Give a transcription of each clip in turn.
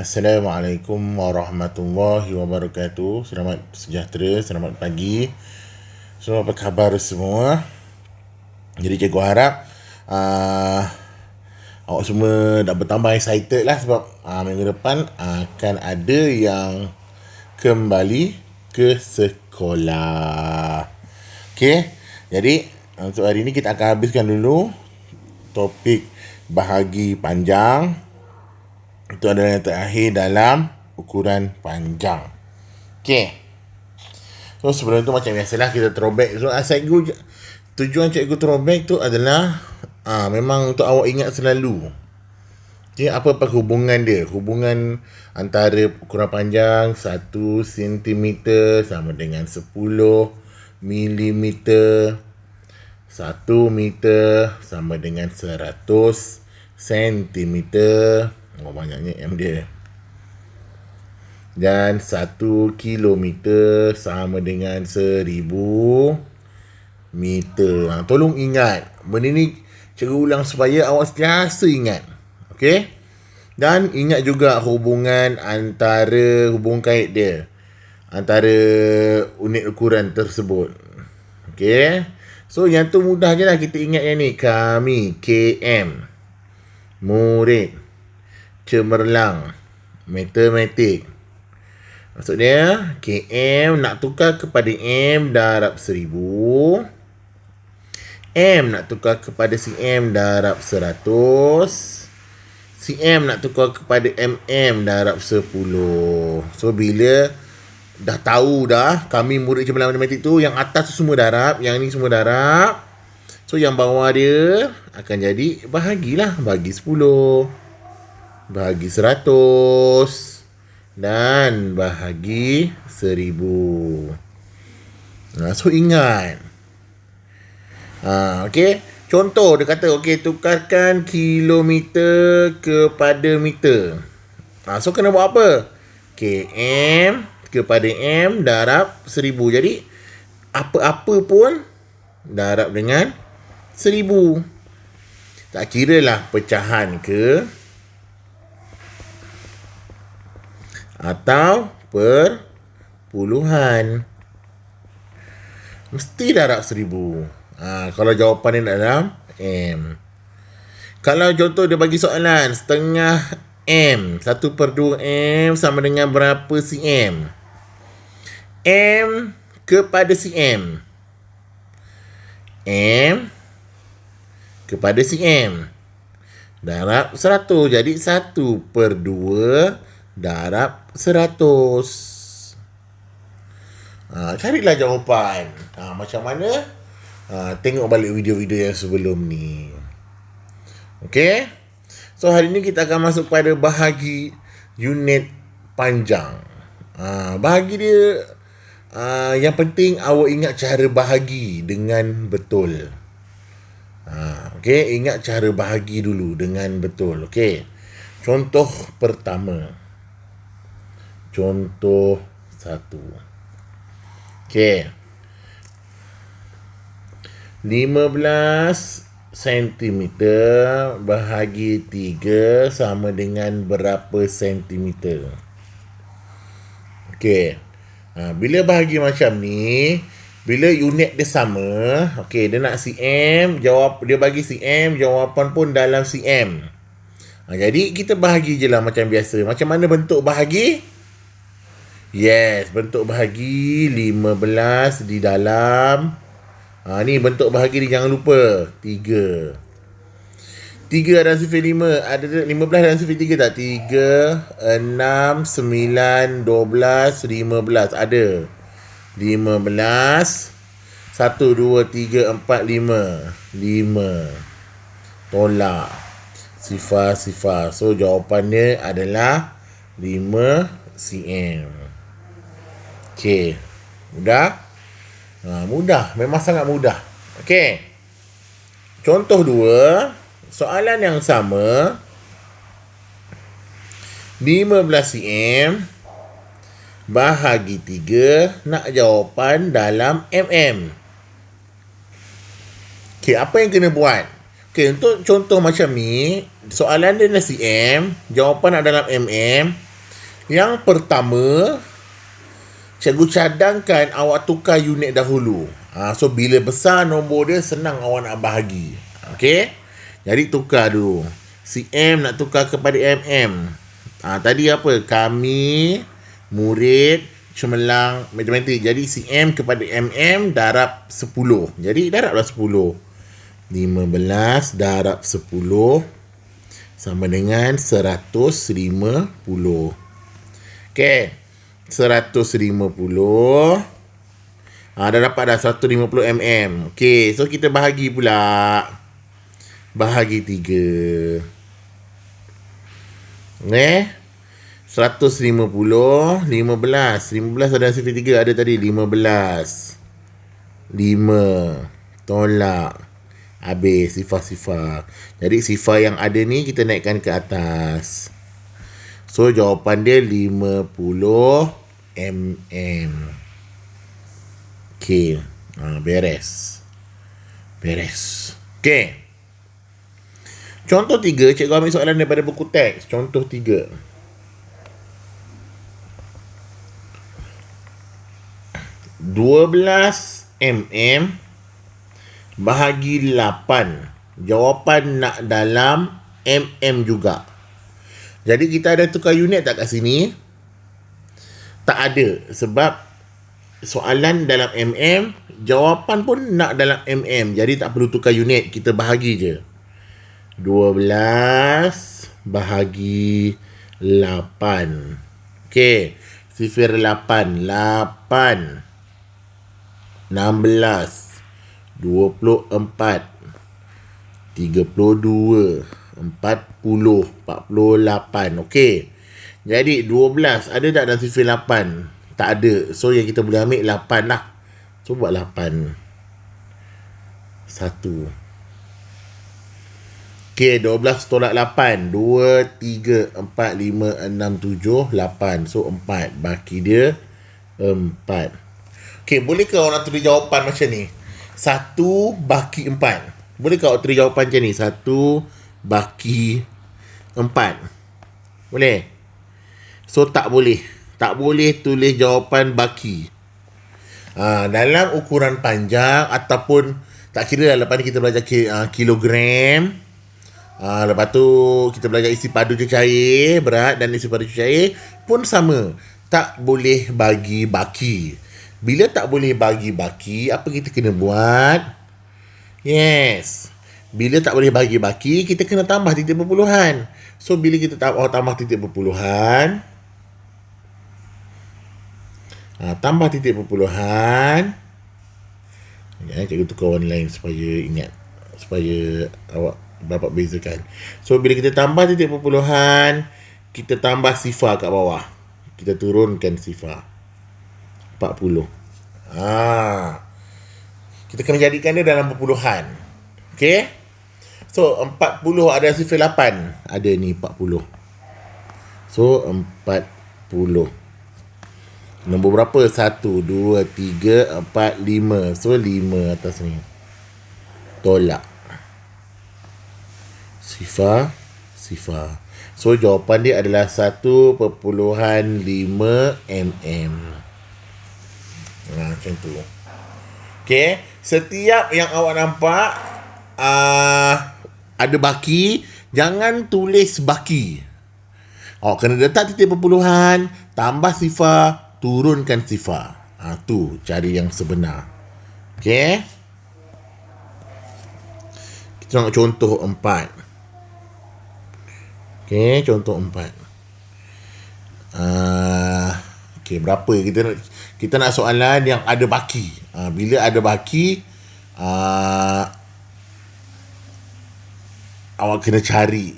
Assalamualaikum warahmatullahi wabarakatuh. Selamat sejahtera, selamat pagi. So, apa khabar semua? Jadi cikgu harap awak semua dah bertambah excited lah sebab minggu depan akan ada yang kembali ke sekolah. Okay, jadi untuk hari ini kita akan habiskan dulu topik bahagi panjang. Itu adalah yang terakhir dalam ukuran panjang. Okay. So sebelum itu macam biasalah kita throwback. So tujuan cikgu throwback tu adalah memang untuk awak ingat selalu. Okay, apa hubungan dia? Hubungan antara ukuran panjang 1 cm sama dengan 10 mm. 1 meter sama dengan 100 cm. Oh, banyaknya M dia. Dan 1 kilometer sama dengan 1000 meter. Tolong ingat. Benda ni cikgu ulang supaya awak sentiasa ingat. Okey? Dan ingat juga hubungan kait dia antara unit ukuran tersebut. Okey? So yang tu mudah je lah kita ingat yang ni. Kami, KM. Murid, cemerlang, matematik. Maksudnya KM nak tukar kepada M darab 1000, M nak tukar kepada CM darab 100, CM nak tukar kepada MM darab 10. So bila dah tahu dah kami murid cemerlang matematik tu, yang atas tu semua darab, yang ni semua darab. So yang bawah dia akan jadi bahagilah. Bagi 10, bahagi 100 dan bahagi 1000. So ingat. Okey. Contoh dia kata tukarkan kilometer kepada meter. So kena buat apa? KM kepada M darab 1000. Jadi apa-apa pun darab dengan 1000. Tak kira lah pecahan ke atau perpuluhan, mesti darab 1000. Kalau jawapan dia dalam M. Kalau contoh dia bagi soalan setengah M, 1/2 M sama dengan berapa cm? M kepada cm, M kepada cm darab 100. Jadi 1/2 darab 100. Carilah jawapan. Macam mana? Tengok balik video-video yang sebelum ni. Okay? So hari ni kita akan masuk pada bahagi unit panjang. Bahagi dia yang penting awak ingat cara bahagi dengan betul. Okay, ingat cara bahagi dulu dengan betul. Okay. Contoh pertama. Contoh 1. Okay. 15 cm bahagi 3 sama dengan berapa sentimeter? Okay. Bila bahagi macam ni, bila unit dia sama, dia nak cm, dia bagi cm, jawapan pun dalam cm. Jadi kita bahagi je lah macam biasa. Macam mana bentuk bahagi? Yes, bentuk bahagi 15 di dalam. Ni bentuk bahagi ni, jangan lupa 3. 3 dan sifir 5. Ada 15 dan sifir 3 tak? 3, 6, 9, 12, 15. Ada 15. 1, 2, 3, 4, 5. 5. Tolak. Sifar. So jawapannya adalah 5 cm. Okay. Mudah? Mudah. Memang sangat mudah. Okay. Contoh 2. Soalan yang sama. 15 cm bahagi 3. Nak jawapan dalam mm. Okay. Apa yang kena buat? Okay. Untuk contoh macam ni, soalan dia adalah cm. Jawapan adalah dalam mm. Yang pertama, cikgu cadangkan awak tukar unit dahulu. So, bila besar nombor dia, senang awak nak bahagi. Okey? Jadi, tukar dulu. CM nak tukar kepada MM. Tadi apa? Kami, murid, cemerlang matematik. Jadi, CM kepada MM darab 10. Jadi, darablah 10. 15 darab 10 sama dengan 150. Okey. 150. Dah dapat dah 150 mm. Okey, so kita bahagi pula. Bahagi 3. 150 15 ada sifar 3 ada tadi 15. 5 tolak. Habis sifar-sifar. Jadi sifar yang ada ni kita naikkan ke atas. So, jawapan dia 50 mm. Okey. Beres. Okey. Contoh 3, cikgu ambil soalan daripada buku teks. Contoh 3. (12 mm bahagi 8). Jawapan nak dalam mm juga. Jadi kita ada tukar unit tak kat sini? Tak ada. Sebab soalan dalam mm, jawapan pun nak dalam mm. Jadi tak perlu tukar unit. Kita bahagi je. 12 bahagi 8. Okey. Sifar 8. 8. 16. 24. 32. 48. Okey. Jadi 12 ada tak dalam sifar 8? Tak ada. So yang kita boleh ambil 8 lah. So buat 8. 1. Okey, 12 tolak 8. 2, 3, 4, 5, 6, 7, 8. So 4. Baki dia 4. Okey, boleh ke orang tulis jawapan macam ni? 1 baki 4. Boleh ke awak tulis jawapan macam ni? 1 baki 4. Boleh? So, tak boleh. Tak boleh tulis jawapan baki. Dalam ukuran panjang ataupun tak kira lah, lepas ni kita belajar kilogram. Lepas tu kita belajar isi padu cecair, berat dan isi padu cecair pun sama. Tak boleh bagi baki. Bila tak boleh bagi baki, apa kita kena buat? Yes. Bila tak boleh bagi baki, kita kena tambah titik perpuluhan. So, bila kita tambah titik perpuluhan, tambah titik perpuluhan. Cikgu tukar warna lain supaya ingat. Supaya awak dapat bezakan. So, bila kita tambah titik perpuluhan, kita tambah sifar kat bawah. Kita turunkan sifar. 40. Kita kena jadikan dia dalam perpuluhan. Okey? So, 40 ada sifar 8. Ada ni 40. So, 40. Nombor berapa? 1, 2, 3, 4, 5. So, 5 atas ni. Tolak. Sifar. So, jawapan dia adalah 1.5 mm. Macam tu. Okay. Setiap yang awak nampak ada baki, jangan tulis baki. Awak kena letak titik perpuluhan, tambah sifar, turunkan sifar. Tu cari yang sebenar. Okay. Kita tengok contoh 4. Okay, contoh 4. Okay, berapa? Kita nak soalan yang ada baki. Bila ada baki, awak kena cari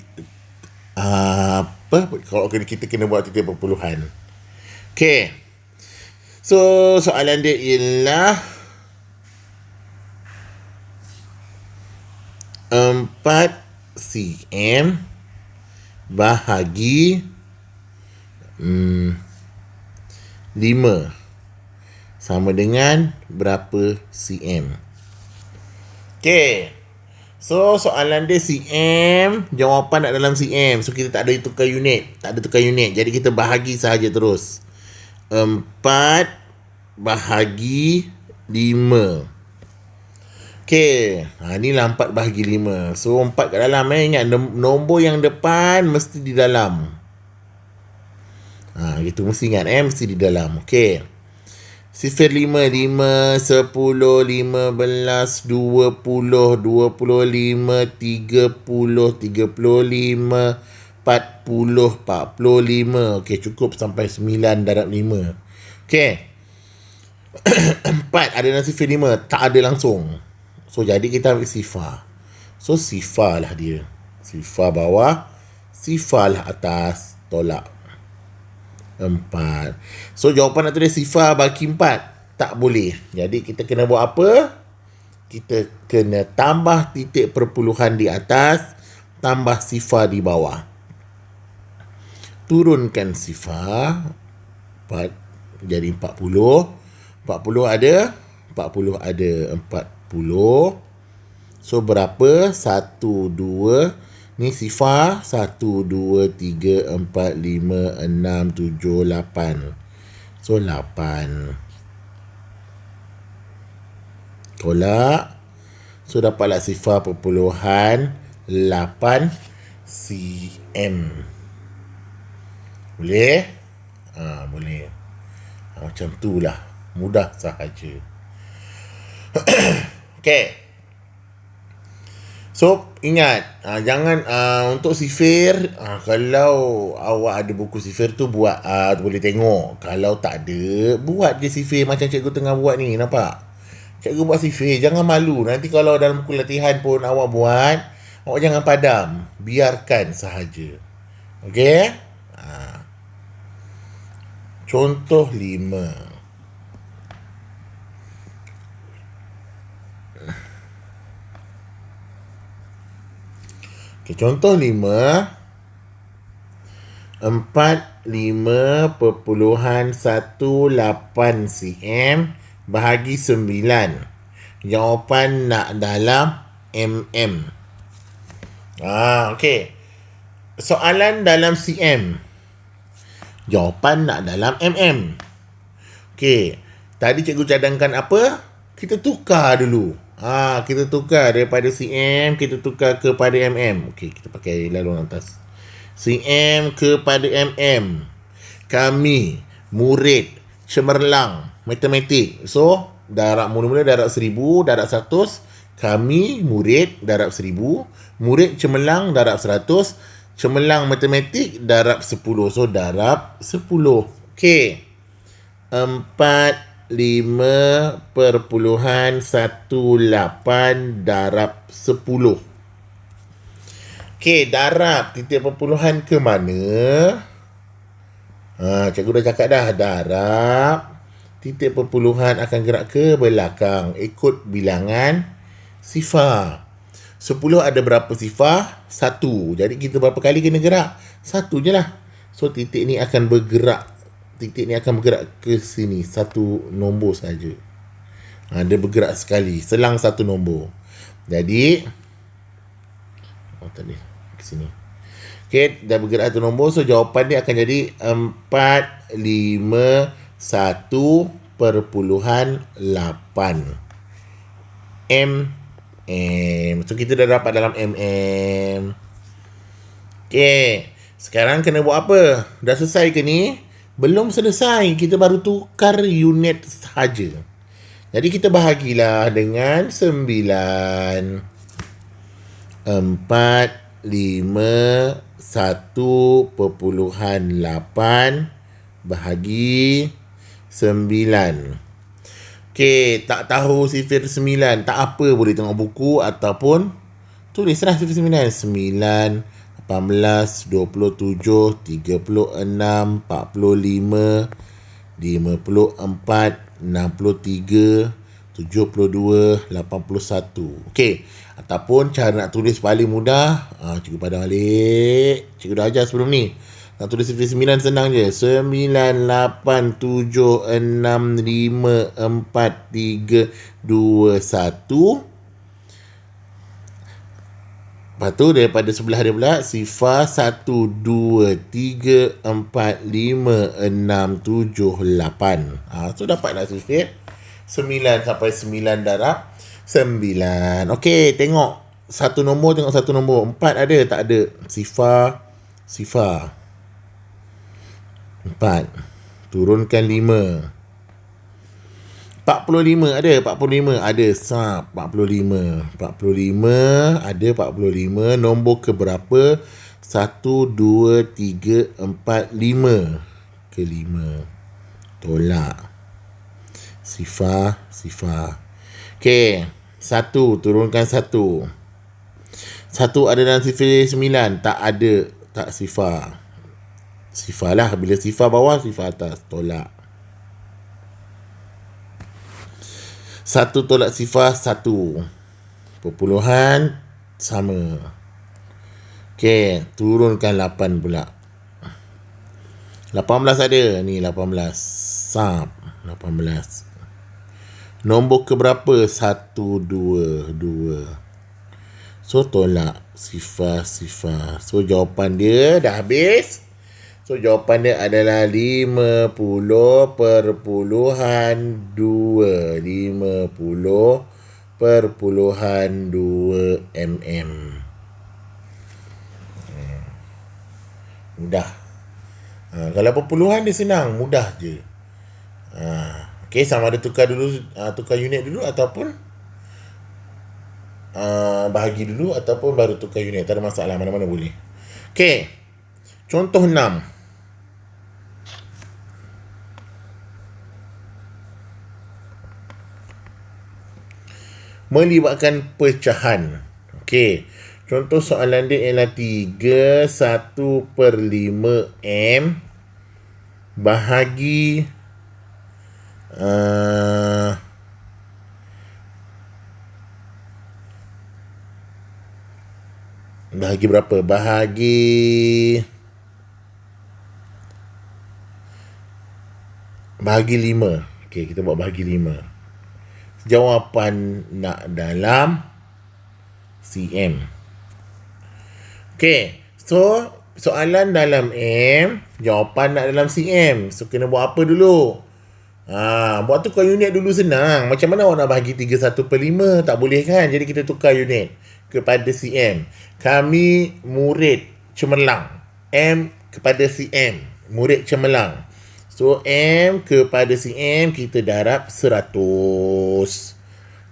kalau kita kena buat titik perpuluhan. Okay. So, soalan dia ialah 4 cm bahagi 5 sama dengan berapa cm. Okay. So soalan dia cm, jawapan nak dalam cm. So kita tak ada tukar unit. Jadi kita bahagi sahaja terus. 4 bahagi 5. Okay, inilah 4 bahagi 5. So 4 kat dalam. Ingat nombor yang depan mesti di dalam. Gitu mesti ingat mesti di dalam. Okay. 0, 5, 5, 10, 15, 20, 25, 30, 35, 40, 45. Okay, cukup sampai 9 darab 5. Okay. 4 ada dalam 0, 5. Tak ada langsung. So, jadi kita ambil sifar. So, sifar lah dia. Sifar bawah, sifar lah atas, tolak 4. So, jawapan nak tulis sifar bagi 4. Tak boleh. Jadi, kita kena buat apa? Kita kena tambah titik perpuluhan di atas, tambah sifar di bawah. Turunkan sifar. 4 jadi 40. 40 ada. 40 ada 40. So berapa? 1, 2. Ni sifar. 1, 2, 3, 4, 5, 6, 7, 8. So 8. Tolak. So dapatlah sifar perpuluhan 8 cm. Boleh? Boleh. Macam tu lah. Mudah sahaja. Okay. So, ingat. Jangan untuk sifir. Kalau awak ada buku sifir tu buat. Boleh tengok. Kalau tak ada, buat je sifir macam cikgu tengah buat ni. Nampak? Cikgu buat sifir. Jangan malu. Nanti kalau dalam buku latihan pun awak buat, awak jangan padam. Biarkan sahaja. Okay? Contoh 5. Okay, contoh 5. 45.18 cm bahagi 9. Jawapan nak dalam mm. Okay. Soalan dalam cm. Jawapan nak dalam mm. Okay. Tadi cikgu cadangkan apa? Kita tukar dulu. Kita tukar daripada cm, kita tukar kepada mm. Okay, kita pakai laluan atas. cm kepada mm. Kami, murid, cemerlang, matematik. So, darab mula-mula darab 1000, darab 100. Kami, murid, darab 1000. Murid cemerlang, darab 100. Cemerlang matematik, darab 10. So, darab 10. Okay. 45.18 darab 10. Okay, darab titik perpuluhan ke mana? Cikgu dah cakap dah. Darab titik perpuluhan akan gerak ke belakang ikut bilangan sifar. 10 ada berapa sifar? 1. Jadi kita berapa kali kena gerak? 1 je lah. So titik ni akan bergerak. Titik ni akan bergerak ke sini. 1 nombor saja. Dia bergerak sekali. Selang 1 nombor. Jadi tadi ke sini. Okay, dah bergerak 1 nombor. So jawapan dia akan jadi 451.8 So kita dah dapat dalam mm. Okay, sekarang kena buat apa? Dah selesai ke ni? Belum selesai. Kita baru tukar unit sahaja. Jadi kita bahagilah dengan 9. 451.8 bahagi 9. Okay, tak tahu sifir 9. Tak apa, boleh tengok buku ataupun tulislah sifir 9. 9, 18, 27, 36, 45, 54, 63, 72, 81. Okey. Ataupun cara nak tulis paling mudah, cikgu padam balik. Cikgu dah ajar sebelum ni. Nak tulis sifir 9 senang je. 9, 8, 7, 6, 5, 4, 3, 2, 1. Lepas tu daripada sebelah dia pula, sifar 1, 2, 3, 4, 5, 6, 7, 8. So dapatlah sifir 9 sampai 9 darab 9. Okey, tengok satu nombor, tengok satu nombor. 4 ada tak ada? Sifar 4. Turunkan 5. 45 ada, 45 ada. Sap, 45 ada, 45. Nombor ke berapa? 1, 2, 3, 4, 5. Ke 5. Tolak. Sifar. Okey, 1, turunkan 1. 1 ada dalam sifir 9, tak ada, tak sifar. Sifar lah, bila sifar bawah, sifar atas, tolak. 1 tolak sifar 1. Perpuluhan sama. Okey, turunkan 8 pula. 18 ada. Ni 18. Sap, 18. Nombor ke berapa? 1, 2, 2. So, tolak sifar. So, jawapan dia dah habis. So, jawapan dia adalah 50 perpuluhan 2. 50 perpuluhan 2 mm. Mudah. Kalau perpuluhan dia senang, mudah je. Okey, sama ada tukar unit dulu ataupun bahagi dulu ataupun baru tukar unit. Tak ada masalah, mana-mana boleh. Okey. Contoh 6. Melibatkan pecahan. Okey. Contoh soalan dia ialah 3 1/5 M bahagi bahagi berapa? Bahagi 5. Okey, kita buat bahagi 5. Jawapan nak dalam cm. Okey, so soalan dalam M, jawapan nak dalam cm. So kena buat apa dulu? Buat tukar unit dulu, senang. Macam mana awak nak bahagi 3 1/5? Tak boleh kan? Jadi kita tukar unit kepada cm. Kami murid cemerlang. M kepada cm. Murid cemerlang. So, M kepada cm kita darab 100.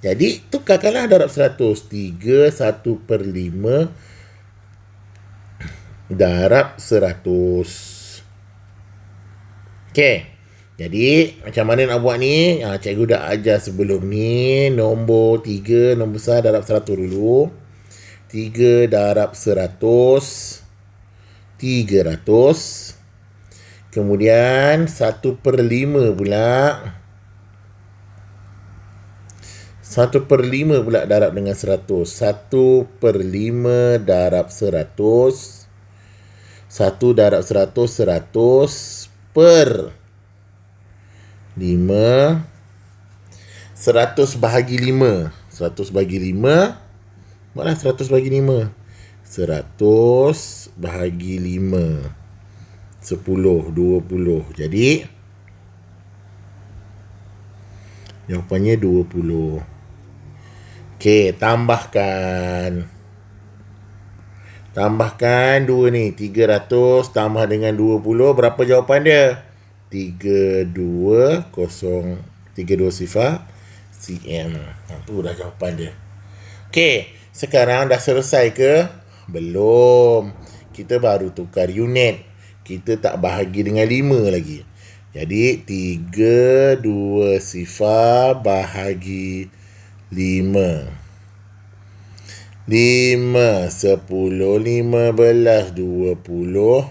Jadi, tukarkanlah darab 100. 3 1/5 darab 100. Okey. Jadi, macam mana nak buat ni? Cikgu dah ajar sebelum ni. Nombor 3, nombor besar darab 100 dulu. 3 darab 100. 300. Kemudian 1/5 pula. 1/5 pula darab dengan 100. 1/5 darab 100. 1 darab 100, 100 per 5. 100 bahagi 5. 100 bahagi 5. Buatlah 100 bahagi 5. 100 bahagi 5. 10, 20. Jadi, jawapannya 20. Okey, tambahkan. Tambahkan 2 ni. 300 tambah dengan 20. Berapa jawapan dia? 320. 32 sifar cm. Itu dah jawapan dia. Okey, sekarang dah selesai ke? Belum. Kita baru tukar unit. Kita tak bahagi dengan 5 lagi. Jadi, 32 sifar bahagi 5. 5, 10, 15, 20,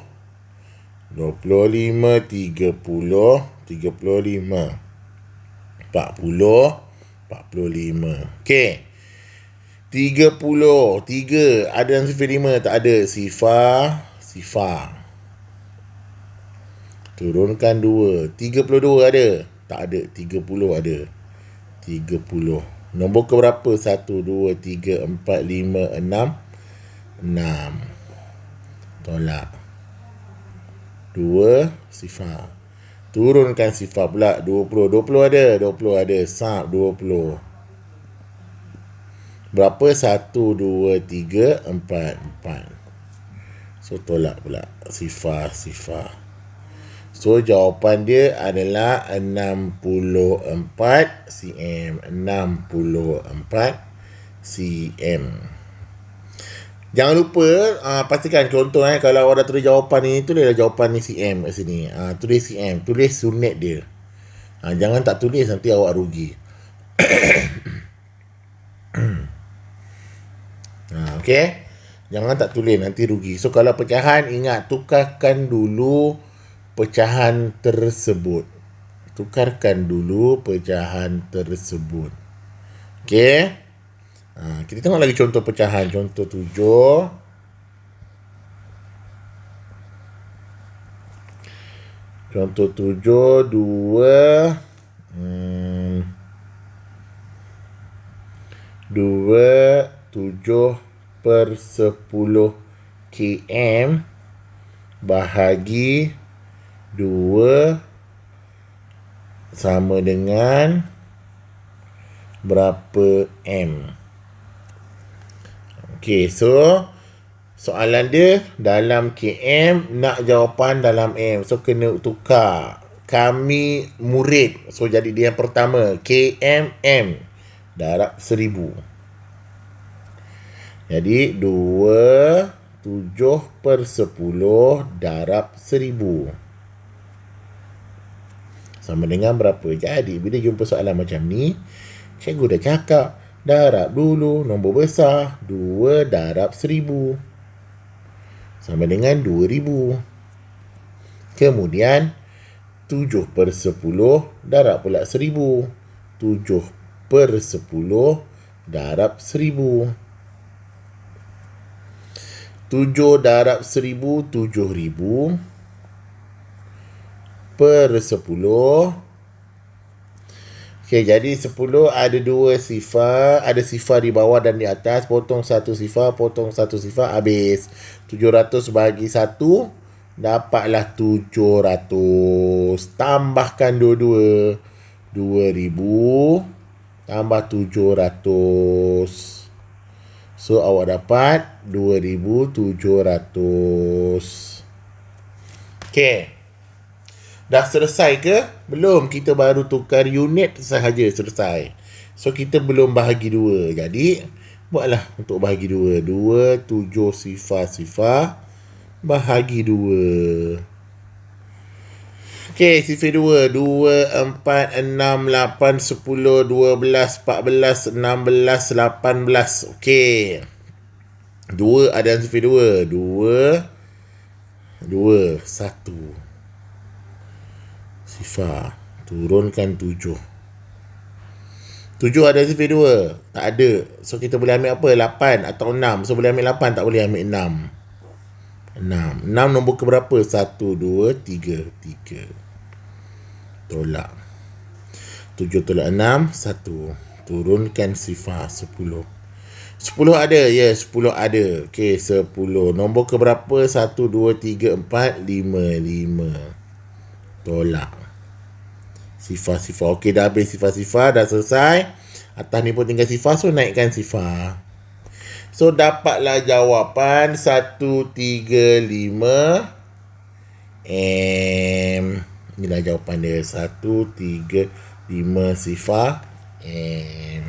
25, 30, 35, 40, 45. Okey. 30. 3 ada dalam sifar 5, tak ada. Sifar. Turunkan 2. 32 ada? Tak ada. 30 ada. 30. Nombor ke berapa? 1, 2, 3, 4, 5, 6, 6. Tolak. 2 sifar. Turunkan sifar pula 20. 20 ada. 20 ada. Sab 20. Berapa? 1, 2, 3, 4. 4. So tolak pula sifar. So jawapan dia adalah 64 cm. 64 cm. Jangan lupa pastikan contoh kalau awak dah tulis jawapan ni, tulislah jawapan ni cm kat sini. Tulis cm, tulis unit dia. Jangan tak tulis, nanti awak rugi. Okey. Jangan tak tulis, nanti rugi. So kalau pecahan, ingat tukarkan dulu pecahan tersebut. Okey. Kita tengok lagi contoh pecahan. Contoh 7. Contoh 7, 2 7 per 10 km bahagi 2 sama dengan berapa M. Okey, so soalan dia dalam km, nak jawapan dalam M. So kena tukar. Kami murid. So jadi dia yang pertama, km M darab 1000. Jadi 2 7 per 10 darab 1000 sama dengan berapa? Jadi bila jumpa soalan macam ni, cikgu dah cakap darab dulu nombor besar. 2 darab 1000 sama dengan 2000. Kemudian 7 per 10 darab pula 1000. 7 per 10 darab 1000. 7 darab 1000, 7000 per 10. Okey, jadi 10 ada 2 sifar. Ada sifar di bawah dan di atas. Potong 1 sifar, potong 1 sifar, habis. 700 bagi 1, dapatlah 700. Tambahkan dua-dua. 2000 tambah 700. So awak dapat 2700. Okey. Dah selesai ke? Belum. Kita baru tukar unit sahaja selesai. So kita belum bahagi 2. Jadi buatlah untuk bahagi 2. 2 7 sifar bahagi 2. Okey, sifar 2. 2 4 6 8 10 12 14 16 18. Okey. 2 ada sifar 2. 2 1 sifar. Turunkan 7. 7 ada sifar 2? Tak ada. So kita boleh ambil apa? 8 atau 6. So boleh ambil 8, tak boleh ambil 6. 6 nombor ke berapa? 1 2 3. Tolak. 7 tolak 6 1. Turunkan sifar 10. 10 ada? Ya, 10 ada. Okey, 10. Nombor ke berapa? 1 2 3 4 5. Tolak. Sifar. Okey, dah habis sifar, dah selesai. Atas ni pun tinggal sifar, so naikkan sifar. So dapatlah jawapan 135 M. Inilah jawapan dia, 135 sifar M.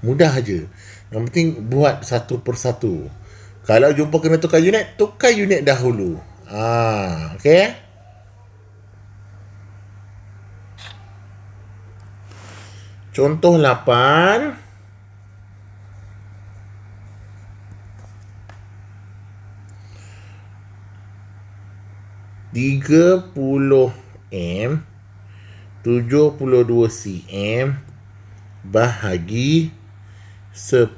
Mudah aja. Yang penting buat satu persatu. Kalau jumpa kena tukar unit dahulu. Okey. Contoh 8. M 72 cm bahagi 10.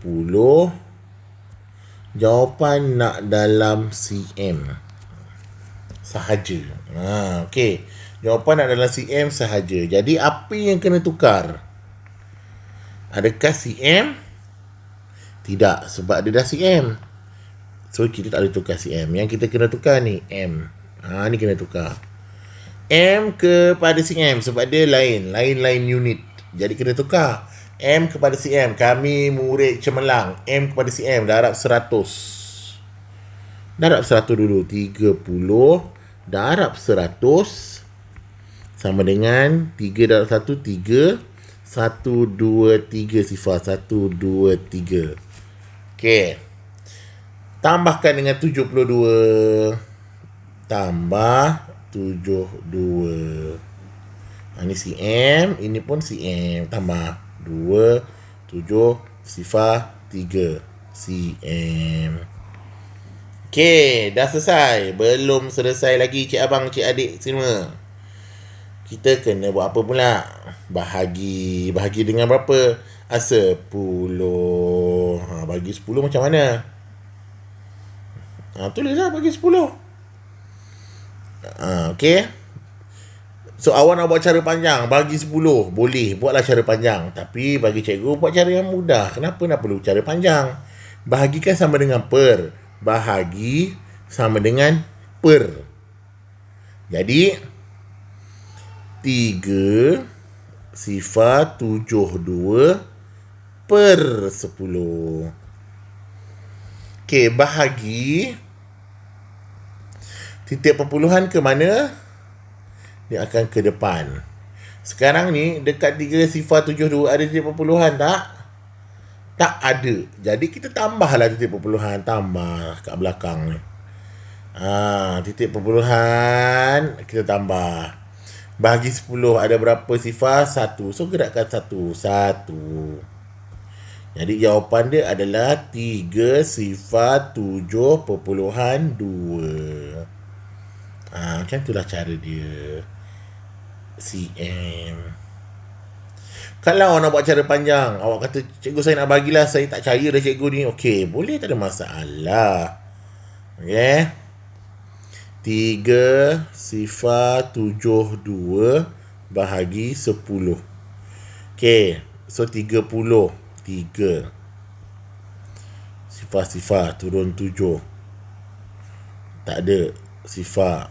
Jawapan nak dalam cm sahaja. Okey. Jawapan nak dalam cm sahaja. Jadi apa yang kena tukar? Adakah cm? Tidak, sebab dia dah cm. So kita tak boleh tukar cm. Yang kita kena tukar ni m. Ni kena tukar m kepada cm sebab dia lain unit. Jadi kena tukar m kepada cm. Kami murid cemerlang. M kepada cm darab 100. Darab 100 dulu. 30 darab 100 sama dengan 3 darab 1 3. 1 2 3 sifar 1 2 3. Okey. Tambahkan dengan 72. Tambah 72. Ini cm, ini pun cm. Tambah 2 7 sifar 3 cm. Okey, dah selesai. Belum selesai lagi cik abang, cik adik semua. Kita kena buat apa pula? Bahagi dengan berapa? 10. Bagi 10 macam mana? Tulislah bagi 10. Okey. So awak nak buat cara panjang, bagi 10. Boleh, buatlah cara panjang. Tapi bagi cikgu buat cara yang mudah. Kenapa nak perlu cara panjang? Bahagikan sama dengan per. Bahagi sama dengan per. Jadi 3 sifar 72 per 10. Okey, bahagi titik perpuluhan ke mana? Dia akan ke depan. Sekarang ni dekat 3 sifar 72 ada titik perpuluhan tak? Tak ada. Jadi kita tambahlah titik perpuluhan. Tambah kat belakang ni. Titik perpuluhan kita tambah. Bahagi 10 ada berapa sifar? 1. So gerakkan 1. Jadi jawapan dia adalah 3 sifar 7.2. Macam itulah cara dia. cm. Kalau awak nak buat cara panjang, awak kata, cikgu saya nak bagilah, saya tak percaya dah cikgu ni. Okey, boleh, tak ada masalah. Okey. 3 sifar 72 bahagi 10. Okey, so 30. 3 sifar turun 7. Tak ada. Sifar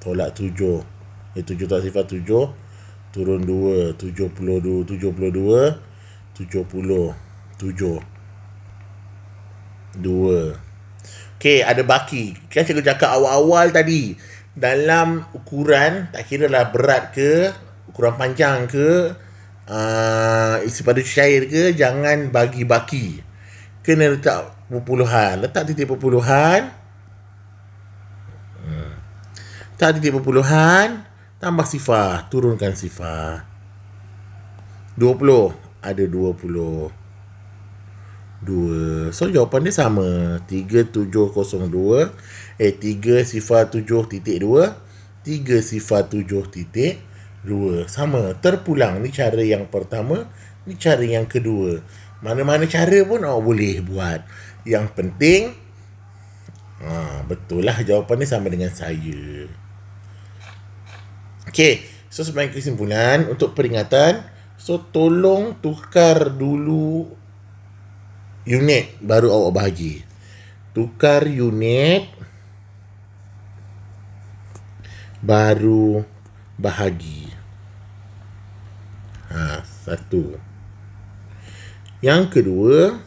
tolak 7. 7 tak sifar 7. Turun 2. 72 70 7. 2. Okey, ada baki. Kan cikgu cakap awal-awal tadi, dalam ukuran, tak kira lah berat ke, ukuran panjang ke, isi padu cair ke, jangan bagi baki. Kena letak perpuluhan. Letak titik perpuluhan. Letak titik perpuluhan. Tambah sifar. Turunkan sifar. 20. Ada 20. 2. So jawapan dia sama. 3702. 3 sifar 7.2. 3 sifar 7.2. Sama. Terpulang. Ni cara yang pertama. Ni cara yang kedua. Mana-mana cara pun awak boleh buat. Yang penting betul lah jawapan dia sama dengan saya. Okey. So sebagai kesimpulan, untuk peringatan, so tolong tukar dulu unit baru awak bahagi. Tukar unit baru bahagi. Satu. Yang kedua,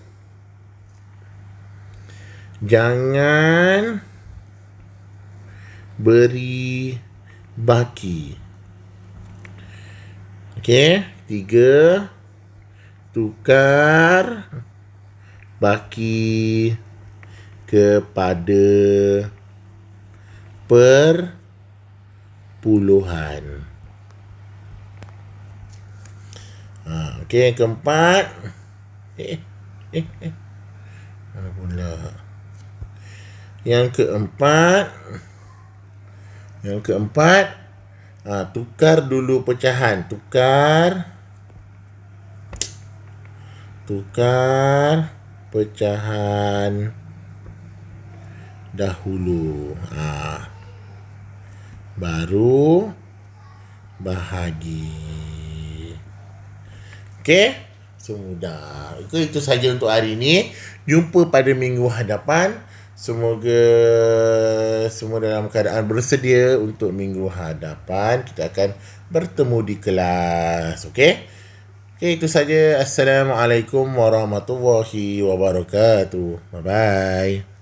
jangan beri baki. Okey, 3 tukar baki kepada perpuluhan. Okey, yang keempat. Mana pula? Yang keempat, tukar dulu pecahan. Tukar pecahan dahulu. Baru bahagi. Okey? Semudah. Itu saja untuk hari ini. Jumpa pada minggu hadapan. Semoga semua dalam keadaan bersedia untuk minggu hadapan. Kita akan bertemu di kelas. Okey? Okey, itu saja. Assalamualaikum warahmatullahi wabarakatuh. Bye-bye.